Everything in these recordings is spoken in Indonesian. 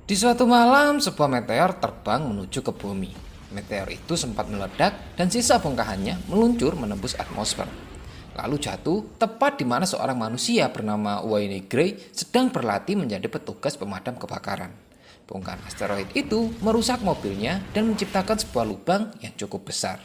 Di suatu malam, sebuah meteor terbang menuju ke bumi. Meteor itu sempat meledak dan sisa bongkahannya meluncur menembus atmosfer. Lalu jatuh tepat di mana seorang manusia bernama Wayne Gray sedang berlatih menjadi petugas pemadam kebakaran. Bongkahan asteroid itu merusak mobilnya dan menciptakan sebuah lubang yang cukup besar.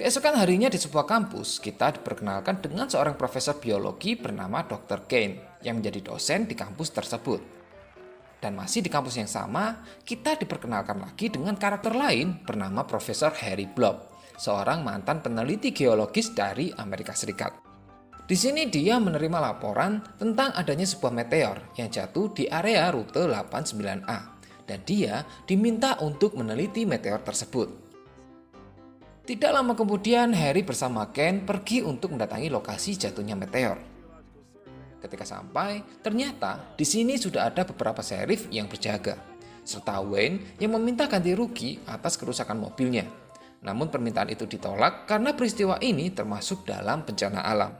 Keesokan harinya di sebuah kampus, kita diperkenalkan dengan seorang profesor biologi bernama Dr. Kane yang menjadi dosen di kampus tersebut. Dan masih di kampus yang sama, kita diperkenalkan lagi dengan karakter lain bernama Profesor Harry Blob, seorang mantan peneliti geologis dari Amerika Serikat. Di sini dia menerima laporan tentang adanya sebuah meteor yang jatuh di area rute 89A dan dia diminta untuk meneliti meteor tersebut. Tidak lama kemudian, Harry bersama Ken pergi untuk mendatangi lokasi jatuhnya meteor. Ketika sampai, ternyata di sini sudah ada beberapa sheriff yang berjaga, serta Wayne yang meminta ganti rugi atas kerusakan mobilnya. Namun permintaan itu ditolak karena peristiwa ini termasuk dalam bencana alam.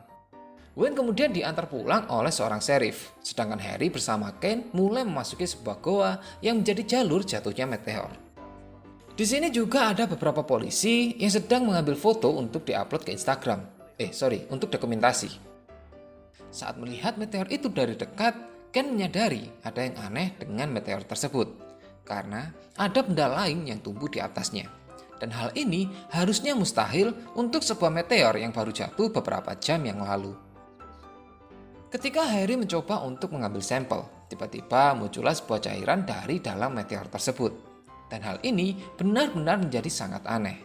Wayne kemudian diantar pulang oleh seorang sheriff, sedangkan Harry bersama Ken mulai memasuki sebuah goa yang menjadi jalur jatuhnya meteor. Di sini juga ada beberapa polisi yang sedang mengambil foto untuk diupload ke Instagram. Untuk dokumentasi. Saat melihat meteor itu dari dekat, Ken menyadari ada yang aneh dengan meteor tersebut. Karena ada benda lain yang tumbuh di atasnya. Dan hal ini harusnya mustahil untuk sebuah meteor yang baru jatuh beberapa jam yang lalu. Ketika Harry mencoba untuk mengambil sampel, tiba-tiba muncullah sebuah cairan dari dalam meteor tersebut. Dan hal ini benar-benar menjadi sangat aneh.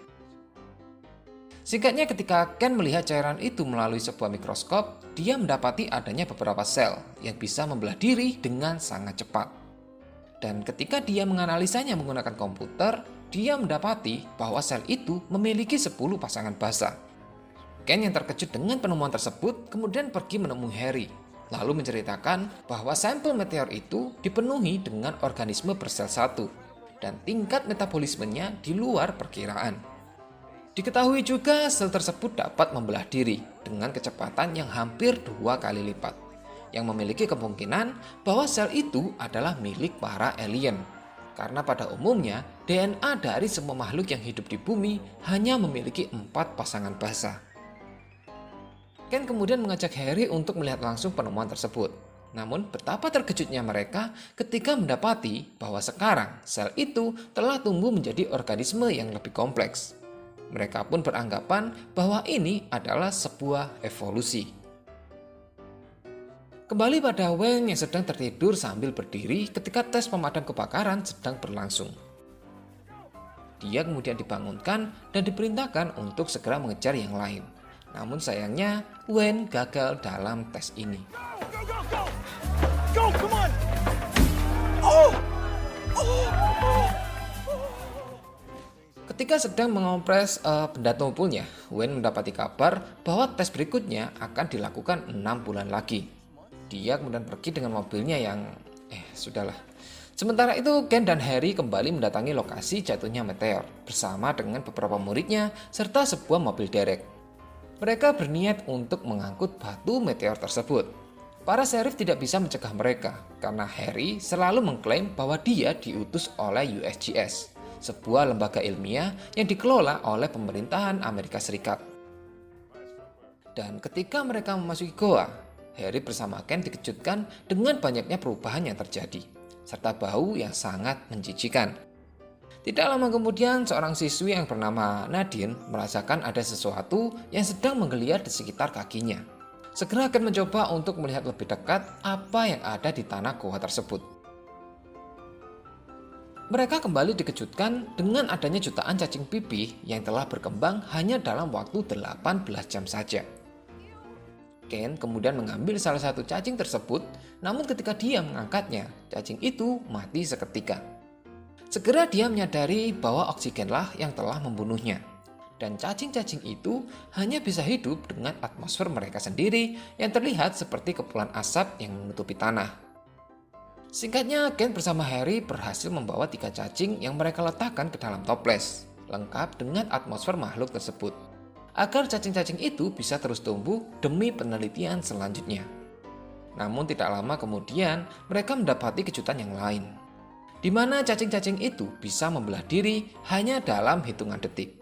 Singkatnya, ketika Ken melihat cairan itu melalui sebuah mikroskop, dia mendapati adanya beberapa sel yang bisa membelah diri dengan sangat cepat. Dan ketika dia menganalisanya menggunakan komputer, dia mendapati bahwa sel itu memiliki 10 pasangan basa. Ken yang terkejut dengan penemuan tersebut kemudian pergi menemui Harry, lalu menceritakan bahwa sampel meteor itu dipenuhi dengan organisme bersel satu. Dan tingkat metabolismenya di luar perkiraan. Diketahui juga sel tersebut dapat membelah diri dengan kecepatan yang hampir 2 kali lipat, yang memiliki kemungkinan bahwa sel itu adalah milik para alien. Karena pada umumnya DNA dari semua makhluk yang hidup di bumi hanya memiliki 4 pasangan basa. Ken kemudian mengajak Harry untuk melihat langsung penemuan tersebut. Namun betapa terkejutnya mereka ketika mendapati bahwa sekarang sel itu telah tumbuh menjadi organisme yang lebih kompleks. Mereka pun beranggapan bahwa ini adalah sebuah evolusi. Kembali pada Wayne yang sedang tertidur sambil berdiri ketika tes pemadam kebakaran sedang berlangsung. Dia kemudian dibangunkan dan diperintahkan untuk segera mengejar yang lain. Namun sayangnya Wayne gagal dalam tes ini. Go, come on. Ketika sedang mengompres benda tumpulnya, Wayne mendapati kabar bahwa tes berikutnya akan dilakukan 6 bulan lagi. Dia kemudian pergi dengan mobilnya yang sudahlah. Sementara itu, Ken dan Harry kembali mendatangi lokasi jatuhnya meteor bersama dengan beberapa muridnya serta sebuah mobil derek. Mereka berniat untuk mengangkut batu meteor tersebut. Para sheriff tidak bisa mencegah mereka karena Harry selalu mengklaim bahwa dia diutus oleh USGS, sebuah lembaga ilmiah yang dikelola oleh pemerintahan Amerika Serikat. Dan ketika mereka memasuki goa, Harry bersama Ken dikejutkan dengan banyaknya perubahan yang terjadi, serta bau yang sangat menjijikan. Tidak lama kemudian, seorang siswi yang bernama Nadine merasakan ada sesuatu yang sedang menggeliat di sekitar kakinya. Segera akan mencoba untuk melihat lebih dekat apa yang ada di tanah goa tersebut. Mereka kembali dikejutkan dengan adanya jutaan cacing pipih yang telah berkembang hanya dalam waktu 18 jam saja. Ken kemudian mengambil salah satu cacing tersebut, namun ketika dia mengangkatnya, cacing itu mati seketika. Segera dia menyadari bahwa oksigenlah yang telah membunuhnya. Dan cacing-cacing itu hanya bisa hidup dengan atmosfer mereka sendiri yang terlihat seperti kepulan asap yang menutupi tanah. Singkatnya, Ken bersama Harry berhasil membawa 3 cacing yang mereka letakkan ke dalam toples, lengkap dengan atmosfer makhluk tersebut. agar cacing-cacing itu bisa terus tumbuh demi penelitian selanjutnya. Namun tidak lama kemudian mereka mendapati kejutan yang lain, di mana cacing-cacing itu bisa membelah diri hanya dalam hitungan detik.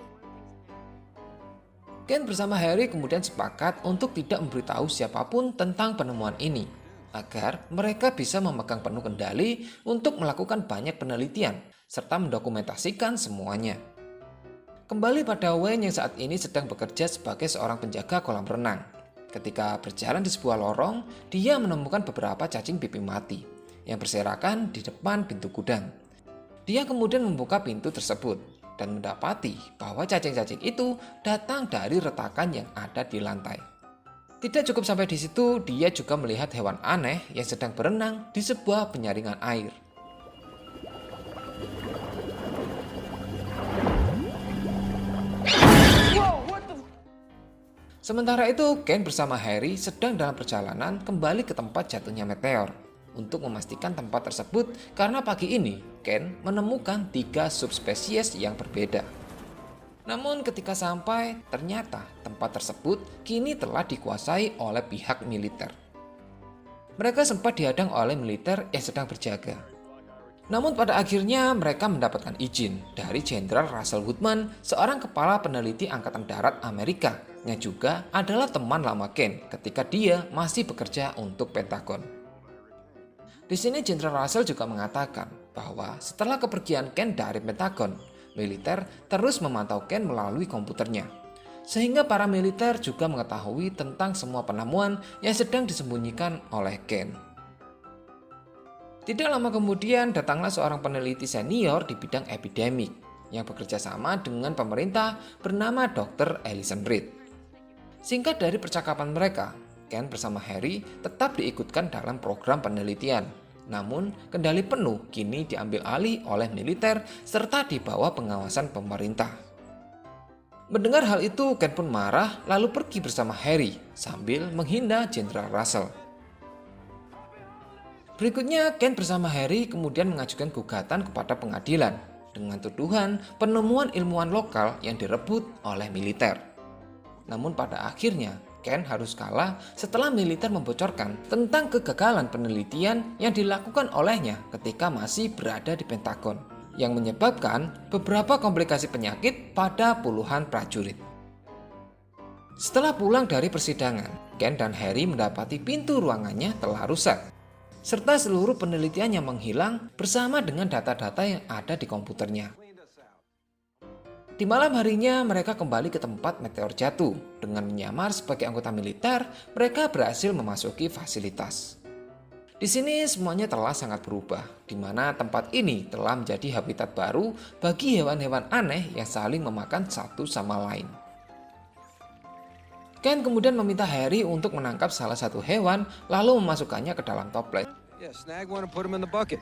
Ken bersama Harry kemudian sepakat untuk tidak memberitahu siapapun tentang penemuan ini, agar mereka bisa memegang penuh kendali untuk melakukan banyak penelitian serta mendokumentasikan semuanya. Kembali pada Wayne yang saat ini sedang bekerja sebagai seorang penjaga kolam renang. Ketika berjalan di sebuah lorong, dia menemukan beberapa cacing pipi mati yang berserakan di depan pintu gudang. Dia kemudian membuka pintu tersebut dan mendapati bahwa cacing-cacing itu datang dari retakan yang ada di lantai. Tidak cukup sampai di situ, dia juga melihat hewan aneh yang sedang berenang di sebuah penyaringan air. Sementara itu, Ken bersama Harry sedang dalam perjalanan kembali ke tempat jatuhnya meteor untuk memastikan tempat tersebut karena pagi ini Ken menemukan 3 subspesies yang berbeda. Namun ketika sampai, ternyata tempat tersebut kini telah dikuasai oleh pihak militer. Mereka sempat dihadang oleh militer yang sedang berjaga. Namun pada akhirnya mereka mendapatkan izin dari Jenderal Russell Woodman, seorang kepala peneliti Angkatan Darat Amerika yang juga adalah teman lama Ken ketika dia masih bekerja untuk Pentagon. Di sini Jenderal Russell juga mengatakan bahwa setelah kepergian Ken dari Pentagon, militer terus memantau Ken melalui komputernya, sehingga para militer juga mengetahui tentang semua penemuan yang sedang disembunyikan oleh Ken. Tidak lama kemudian datanglah seorang peneliti senior di bidang epidemik yang bekerja sama dengan pemerintah bernama Dr. Ellison Reed. Singkat dari percakapan mereka, Ken bersama Harry tetap diikutkan dalam program penelitian. Namun kendali penuh kini diambil alih oleh militer serta di bawah pengawasan pemerintah. Mendengar hal itu, Ken pun marah lalu pergi bersama Harry sambil menghina Jenderal Russell. Berikutnya, Ken bersama Harry kemudian mengajukan gugatan kepada pengadilan dengan tuduhan penemuan ilmuwan lokal yang direbut oleh militer. Namun pada akhirnya, Ken harus kalah setelah militer membocorkan tentang kegagalan penelitian yang dilakukan olehnya ketika masih berada di Pentagon, yang menyebabkan beberapa komplikasi penyakit pada puluhan prajurit. Setelah pulang dari persidangan, Ken dan Harry mendapati pintu ruangannya telah rusak, serta seluruh penelitiannya menghilang bersama dengan data-data yang ada di komputernya. Di malam harinya mereka kembali ke tempat meteor jatuh. Dengan menyamar sebagai anggota militer, mereka berhasil memasuki fasilitas. Di sini semuanya telah sangat berubah, di mana tempat ini telah menjadi habitat baru bagi hewan-hewan aneh yang saling memakan satu sama lain. Ken kemudian meminta Harry untuk menangkap salah satu hewan lalu memasukkannya ke dalam toples. Yeah, snag one and put him in the bucket.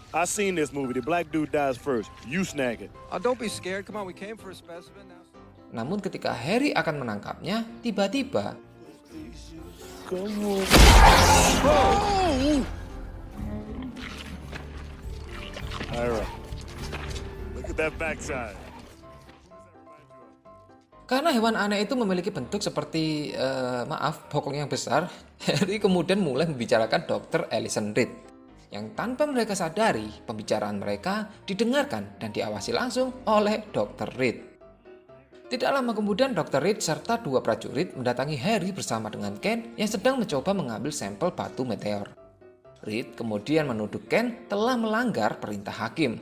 I seen this movie. The black dude dies first. You snag it. Oh, don't be scared. Come on, we came for a specimen now. Namun ketika Harry akan menangkapnya, tiba-tiba Come on. Oh! All right. Look at that backside. karena hewan aneh itu memiliki bentuk seperti bokong yang besar, Harry kemudian mulai membicarakan Dr. Ellison Reed, yang tanpa mereka sadari pembicaraan mereka didengarkan dan diawasi langsung oleh Dr. Reed. Tidak lama kemudian Dr. Reed serta 2 prajurit mendatangi Harry bersama dengan Ken yang sedang mencoba mengambil sampel batu meteor. Reed kemudian menuduh Ken telah melanggar perintah hakim.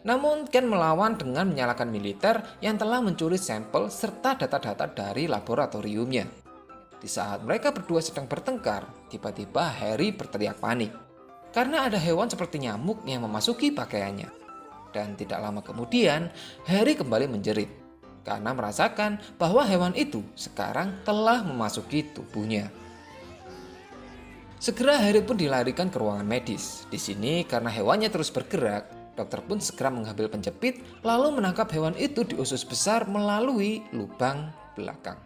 Namun Ken melawan dengan menyalahkan militer yang telah mencuri sampel serta data-data dari laboratoriumnya. Di saat mereka berdua sedang bertengkar, tiba-tiba Harry berteriak panik karena ada hewan seperti nyamuk yang memasuki pakaiannya. Dan tidak lama kemudian Harry kembali menjerit karena merasakan bahwa hewan itu sekarang telah memasuki tubuhnya. Segera Harry pun dilarikan ke ruangan medis. Di sini karena hewannya terus bergerak, dokter pun segera mengambil penjepit lalu menangkap hewan itu di usus besar melalui lubang belakang.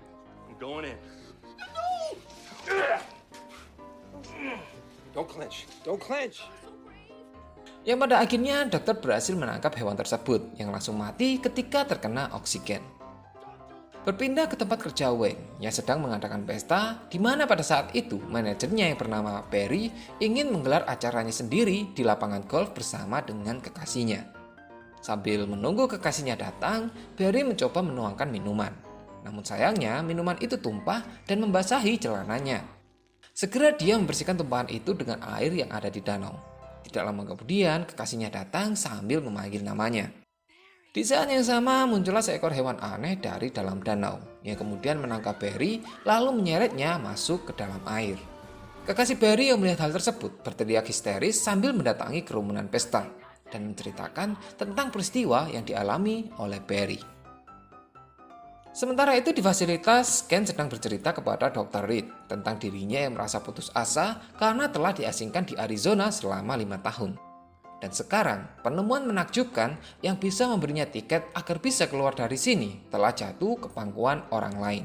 Don't clench. Yang pada akhirnya dokter berhasil menangkap hewan tersebut yang langsung mati ketika terkena oksigen. Berpindah ke tempat kerja Wayne yang sedang mengadakan pesta, di mana pada saat itu manajernya yang bernama Perry ingin menggelar acaranya sendiri di lapangan golf bersama dengan kekasihnya. Sambil menunggu kekasihnya datang, Perry mencoba menuangkan minuman. Namun sayangnya minuman itu tumpah dan membasahi celananya. Segera dia membersihkan tumpahan itu dengan air yang ada di danau. Tidak lama kemudian kekasihnya datang sambil memanggil namanya. Di saat yang sama muncullah seekor hewan aneh dari dalam danau yang kemudian menangkap Barry lalu menyeretnya masuk ke dalam air. Kekasih Barry yang melihat hal tersebut berteriak histeris sambil mendatangi kerumunan pesta dan menceritakan tentang peristiwa yang dialami oleh Barry. Sementara itu di fasilitas, Ken sedang bercerita kepada Dr. Reed tentang dirinya yang merasa putus asa karena telah diasingkan di Arizona selama 5 tahun. Dan sekarang, penemuan menakjubkan yang bisa memberinya tiket agar bisa keluar dari sini telah jatuh ke pangkuan orang lain.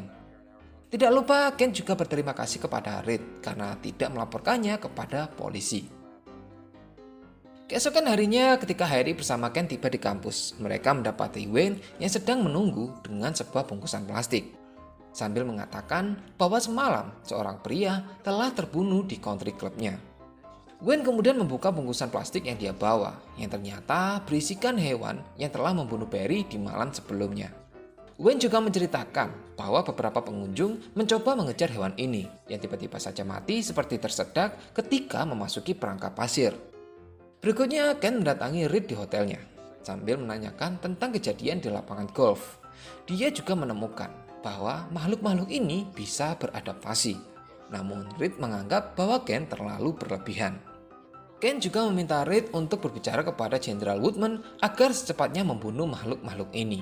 Tidak lupa, Ken juga berterima kasih kepada Reed karena tidak melaporkannya kepada polisi. Keesokan harinya ketika Harry bersama Ken tiba di kampus, mereka mendapati Wayne yang sedang menunggu dengan sebuah bungkusan plastik. Sambil mengatakan bahwa semalam seorang pria telah terbunuh di country clubnya. Wayne kemudian membuka bungkusan plastik yang dia bawa, yang ternyata berisikan hewan yang telah membunuh Barry di malam sebelumnya. Wayne juga menceritakan bahwa beberapa pengunjung mencoba mengejar hewan ini, yang tiba-tiba saja mati seperti tersedak ketika memasuki perangkap pasir. Berikutnya, Ken mendatangi Reed di hotelnya, sambil menanyakan tentang kejadian di lapangan golf. Dia juga menemukan bahwa makhluk-makhluk ini bisa beradaptasi. Namun Reed menganggap bahwa Ken terlalu berlebihan. Ken juga meminta Reed untuk berbicara kepada Jenderal Woodman agar secepatnya membunuh makhluk-makhluk ini.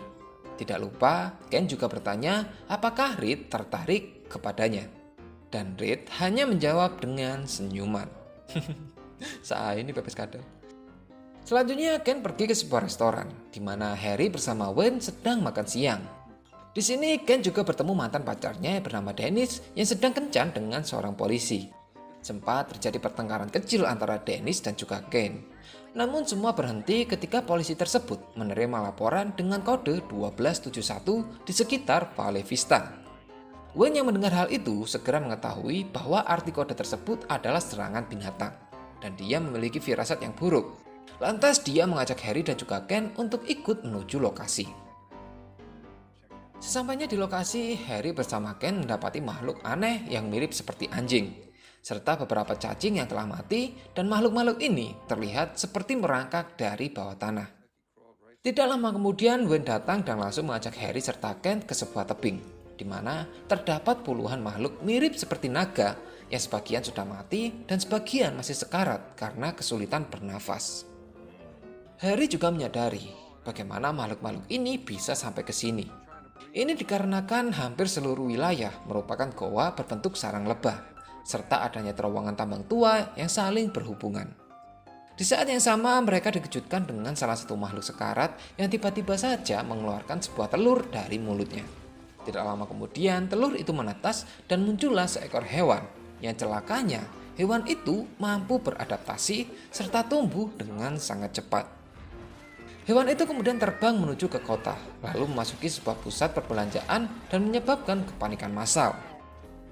Tidak lupa, Ken juga bertanya apakah Reed tertarik kepadanya. Dan Reed hanya menjawab dengan senyuman. Saya ini pepes kadal. Selanjutnya Ken pergi ke sebuah restoran di mana Harry bersama Wayne sedang makan siang. Di sini Ken juga bertemu mantan pacarnya yang bernama Dennis yang sedang kencan dengan seorang polisi. Sempat terjadi pertengkaran kecil antara Dennis dan juga Ken. Namun semua berhenti ketika polisi tersebut menerima laporan dengan kode 1271 di sekitar Vale Vista. Wayne yang mendengar hal itu segera mengetahui bahwa arti kode tersebut adalah serangan binatang. Dan dia memiliki firasat yang buruk. Lantas dia mengajak Harry dan juga Ken untuk ikut menuju lokasi. Sesampainya di lokasi, Harry bersama Ken mendapati makhluk aneh yang mirip seperti anjing, serta beberapa cacing yang telah mati, dan makhluk-makhluk ini terlihat seperti merangkak dari bawah tanah. Tidak lama kemudian, Wayne datang dan langsung mengajak Harry serta Ken ke sebuah tebing, di mana terdapat puluhan makhluk mirip seperti naga, yang sebagian sudah mati dan sebagian masih sekarat karena kesulitan bernafas. Harry juga menyadari bagaimana makhluk-makhluk ini bisa sampai ke sini. Ini dikarenakan hampir seluruh wilayah merupakan goa berbentuk sarang lebah, serta adanya terowongan tambang tua yang saling berhubungan. Di saat yang sama mereka dikejutkan dengan salah satu makhluk sekarat yang tiba-tiba saja mengeluarkan sebuah telur dari mulutnya. Tidak lama kemudian telur itu menetas dan muncullah seekor hewan yang celakanya hewan itu mampu beradaptasi serta tumbuh dengan sangat cepat. Hewan itu kemudian terbang menuju ke kota, lalu memasuki sebuah pusat perbelanjaan dan menyebabkan kepanikan massal.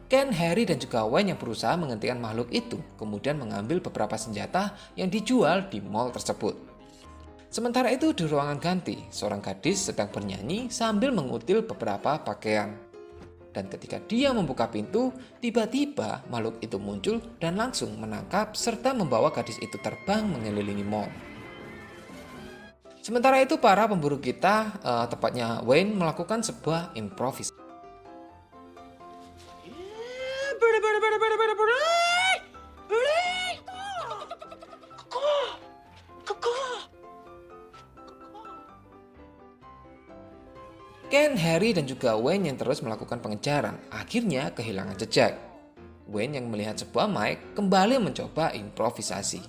Ken, Harry, dan juga Wayne yang berusaha menghentikan makhluk itu, kemudian mengambil beberapa senjata yang dijual di mall tersebut. Sementara itu di ruangan ganti, seorang gadis sedang bernyanyi sambil mengutil beberapa pakaian. Dan ketika dia membuka pintu, tiba-tiba makhluk itu muncul dan langsung menangkap serta membawa gadis itu terbang mengelilingi mall. Sementara itu para pemburu kita, tepatnya Wayne, melakukan sebuah improvisasi. Ken, Harry, dan juga Wayne yang terus melakukan pengejaran akhirnya kehilangan jejak. Wayne yang melihat sebuah mic kembali mencoba improvisasi.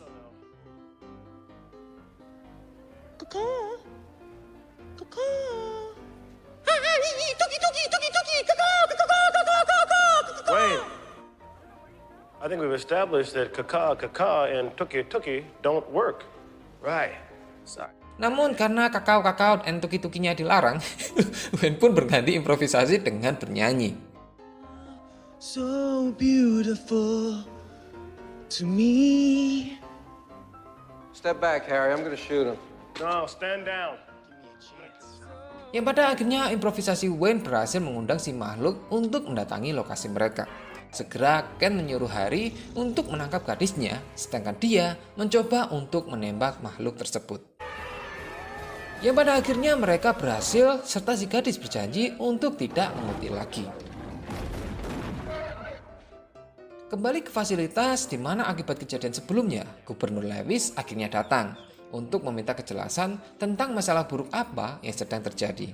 Wayne, I think we've established that kaka, kaka, and tuki, tuki don't work. Right. Sorry. Namun karena kakao dan tuki-tukinya dilarang, Wen pun berganti improvisasi dengan bernyanyi. So beautiful to me. Step back, Harry. I'm gonna shoot him. No, stand down. Yang pada akhirnya improvisasi Wayne berhasil mengundang si makhluk untuk mendatangi lokasi mereka. Segera Ken menyuruh Harry untuk menangkap gadisnya, sedangkan dia mencoba untuk menembak makhluk tersebut. Yang pada akhirnya mereka berhasil serta si gadis berjanji untuk tidak mengutil lagi. Kembali ke fasilitas di mana akibat kejadian sebelumnya, Gubernur Lewis akhirnya datang untuk meminta kejelasan tentang masalah buruk apa yang sedang terjadi.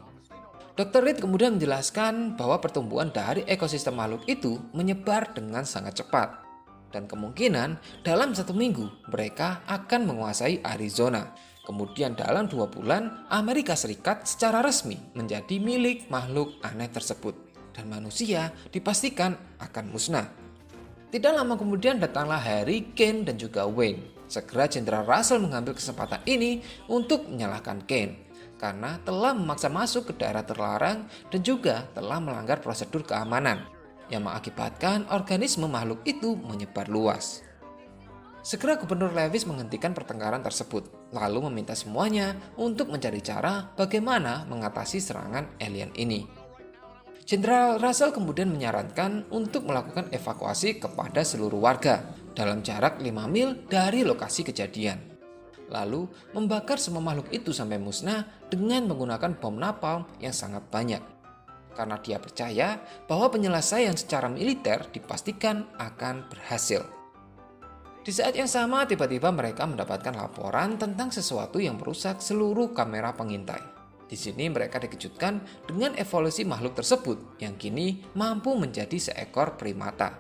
Dr. Reed kemudian menjelaskan bahwa pertumbuhan dari ekosistem makhluk itu menyebar dengan sangat cepat. Dan kemungkinan dalam 1 minggu mereka akan menguasai Arizona. Kemudian dalam 2 bulan Amerika Serikat secara resmi menjadi milik makhluk aneh tersebut. Dan manusia dipastikan akan musnah. Tidak lama kemudian datanglah Harry, Ken, dan juga Wayne. Segera Jenderal Russell mengambil kesempatan ini untuk menyalahkan Ken karena telah memaksa masuk ke daerah terlarang dan juga telah melanggar prosedur keamanan yang mengakibatkan organisme makhluk itu menyebar luas. Segera Gubernur Lewis menghentikan pertengkaran tersebut lalu meminta semuanya untuk mencari cara bagaimana mengatasi serangan alien ini. Jenderal Russell kemudian menyarankan untuk melakukan evakuasi kepada seluruh warga dalam jarak 5 mil dari lokasi kejadian. Lalu membakar semua makhluk itu sampai musnah dengan menggunakan bom napalm yang sangat banyak. Karena dia percaya bahwa penyelesaian secara militer dipastikan akan berhasil. Di saat yang sama tiba-tiba mereka mendapatkan laporan tentang sesuatu yang merusak seluruh kamera pengintai. Di sini mereka dikejutkan dengan evolusi makhluk tersebut yang kini mampu menjadi seekor primata.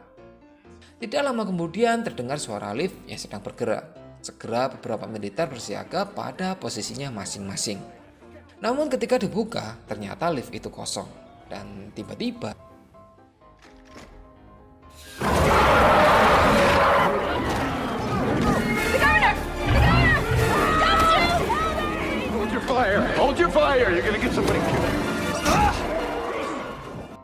Tidak lama kemudian terdengar suara lift yang sedang bergerak. Segera beberapa militer bersiaga pada posisinya masing-masing. Namun ketika dibuka, ternyata lift itu kosong. Dan tiba-tiba Hold your fire. You're gonna get somebody killed.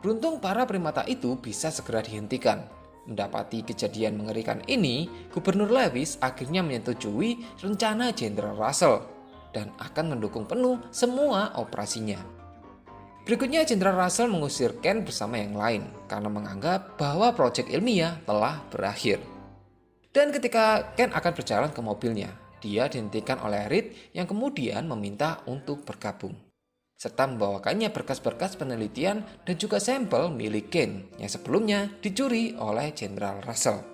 beruntung para primata itu bisa segera dihentikan. Mendapati kejadian mengerikan ini, Gubernur Lewis akhirnya menyetujui rencana Jenderal Russell dan akan mendukung penuh semua operasinya. Berikutnya Jenderal Russell mengusir Ken bersama yang lain karena menganggap bahwa proyek ilmiah telah berakhir. Dan ketika Ken akan berjalan ke mobilnya, dia dihentikan oleh Reed yang kemudian meminta untuk bergabung. Serta membawakannya berkas-berkas penelitian dan juga sampel milik Ken yang sebelumnya dicuri oleh Jenderal Russell.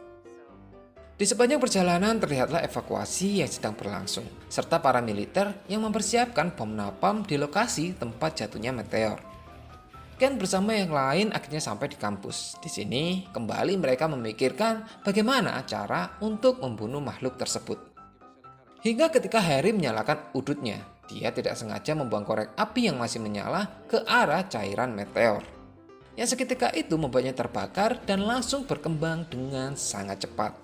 Di sepanjang perjalanan terlihatlah evakuasi yang sedang berlangsung, serta para militer yang mempersiapkan bom napalm di lokasi tempat jatuhnya meteor. Ken bersama yang lain akhirnya sampai di kampus. Di sini kembali mereka memikirkan bagaimana cara untuk membunuh makhluk tersebut. Hingga ketika Harry menyalakan udutnya, dia tidak sengaja membuang korek api yang masih menyala ke arah cairan meteor. Yang seketika itu membuatnya terbakar dan langsung berkembang dengan sangat cepat.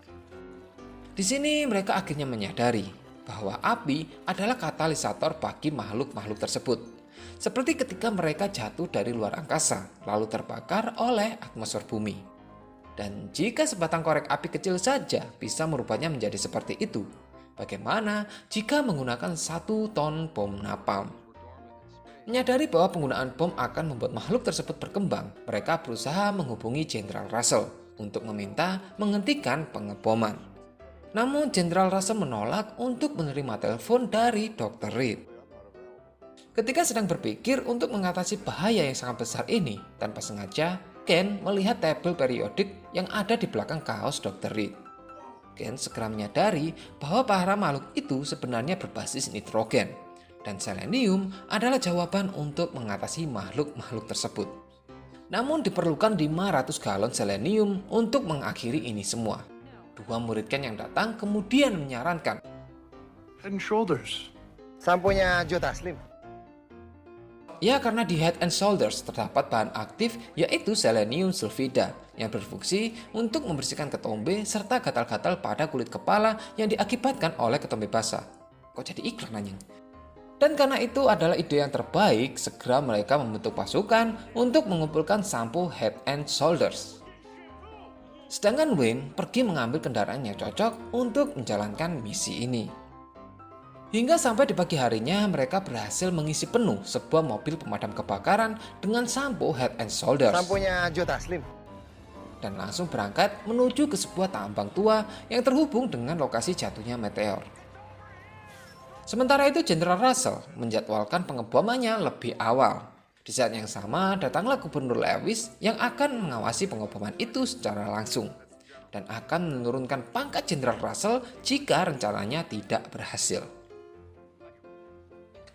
Di sini mereka akhirnya menyadari bahwa api adalah katalisator bagi makhluk-makhluk tersebut. Seperti ketika mereka jatuh dari luar angkasa lalu terbakar oleh atmosfer bumi. Dan jika sebatang korek api kecil saja bisa merubahnya menjadi seperti itu, bagaimana jika menggunakan 1 ton bom napalm? Menyadari bahwa penggunaan bom akan membuat makhluk tersebut berkembang, mereka berusaha menghubungi Jenderal Russell untuk meminta menghentikan pengeboman. Namun Jenderal Russell menolak untuk menerima telepon dari Dr. Reed. Ketika sedang berpikir untuk mengatasi bahaya yang sangat besar ini, tanpa sengaja Ken melihat tabel periodik yang ada di belakang kaos Dr. Reed. Ken segera menyadari bahwa para makhluk itu sebenarnya berbasis nitrogen dan selenium adalah jawaban untuk mengatasi makhluk-makhluk tersebut. Namun diperlukan 500 galon selenium untuk mengakhiri ini semua. 2 murid Ken yang datang kemudian menyarankan, Head and Shoulders. Samponya Joe Taslim. ya karena di Head and Shoulders terdapat bahan aktif yaitu selenium sulfida yang berfungsi untuk membersihkan ketombe serta gatal-gatal pada kulit kepala yang diakibatkan oleh ketombe basah. Kok jadi iklan anjing? Dan karena itu adalah ide yang terbaik, segera mereka membentuk pasukan untuk mengumpulkan sampo Head and Shoulders. Sedangkan Wayne pergi mengambil kendaraan yang cocok untuk menjalankan misi ini. Hingga sampai di pagi harinya mereka berhasil mengisi penuh sebuah mobil pemadam kebakaran dengan sampo Head and Shoulders. Samponya Joe Taslim. Dan langsung berangkat menuju ke sebuah tambang tua yang terhubung dengan lokasi jatuhnya meteor. Sementara itu Jenderal Russell menjadwalkan pengebomannya lebih awal. Di saat yang sama datanglah Gubernur Lewis yang akan mengawasi pengeboman itu secara langsung dan akan menurunkan pangkat Jenderal Russell jika rencananya tidak berhasil.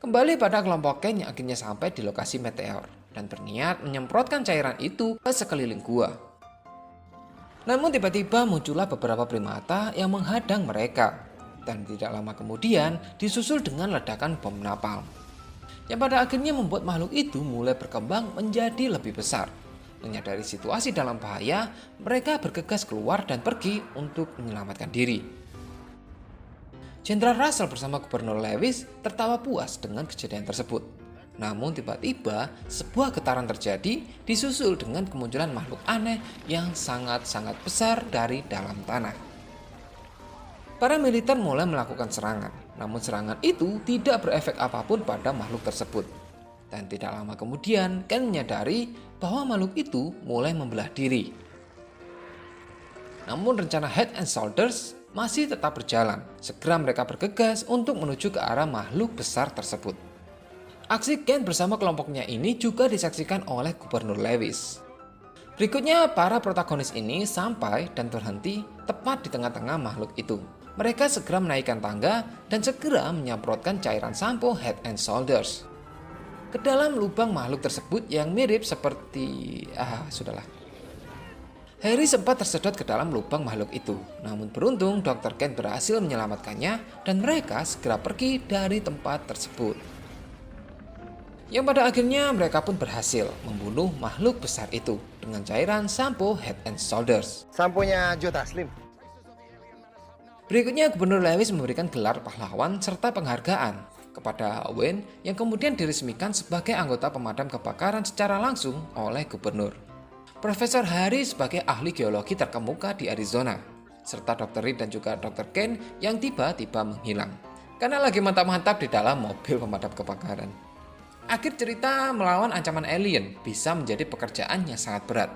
Kembali pada kelompok Kane yang akhirnya sampai di lokasi meteor dan berniat menyemprotkan cairan itu ke sekeliling gua. Namun tiba-tiba muncullah beberapa primata yang menghadang mereka. Dan tidak lama kemudian disusul dengan ledakan bom napalm yang pada akhirnya membuat makhluk itu mulai berkembang menjadi lebih besar. Menyadari situasi dalam bahaya, mereka bergegas keluar dan pergi untuk menyelamatkan diri. Jenderal Russell bersama Gubernur Lewis tertawa puas dengan kejadian tersebut. Namun tiba-tiba sebuah getaran terjadi disusul dengan kemunculan makhluk aneh yang sangat-sangat besar dari dalam tanah. Para militer mulai melakukan serangan, namun serangan itu tidak berefek apapun pada makhluk tersebut. Dan tidak lama kemudian, Ken menyadari bahwa makhluk itu mulai membelah diri. Namun rencana Head and Shoulders masih tetap berjalan. Segera mereka bergegas untuk menuju ke arah makhluk besar tersebut. Aksi Ken bersama kelompoknya ini juga disaksikan oleh Gubernur Lewis. Berikutnya, para protagonis ini sampai dan berhenti tepat di tengah-tengah makhluk itu. Mereka segera menaikkan tangga dan segera menyemprotkan cairan sampo Head and Shoulders ke dalam lubang makhluk tersebut yang mirip seperti... sudahlah. Harry sempat tersedot ke dalam lubang makhluk itu. Namun beruntung Dr. Kent berhasil menyelamatkannya dan mereka segera pergi dari tempat tersebut. Yang pada akhirnya mereka pun berhasil membunuh makhluk besar itu dengan cairan sampo Head and Shoulders. Samponya Joe Taslim. Berikutnya Gubernur Lewis memberikan gelar pahlawan serta penghargaan kepada Wayne yang kemudian diresmikan sebagai anggota pemadam kebakaran secara langsung oleh Gubernur. Profesor Harry sebagai ahli geologi terkemuka di Arizona, serta Dr. Reed dan juga Dr. Kane yang tiba-tiba menghilang karena lagi mantap-mantap di dalam mobil pemadam kebakaran. Akhir cerita melawan ancaman alien bisa menjadi pekerjaan yang sangat berat.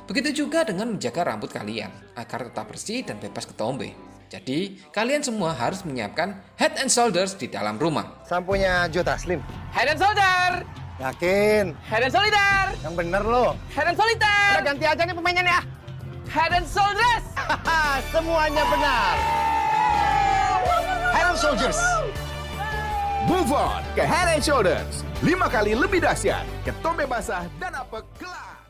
Begitu juga dengan menjaga rambut kalian agar tetap bersih dan bebas ketombe. Jadi, kalian semua harus menyiapkan Head and Shoulders di dalam rumah. Samponya Joe Taslim. Head and Shoulder. Yakin? Head and Solidar. Yang bener lo. Head and Solitaire. Udah ganti aja nih pemainnya nih. Head and Shoulders. Semuanya benar. Head and Shoulders. Move on ke Head and Shoulders. 5 kali lebih dahsyat, ketombe basah dan apek kelas.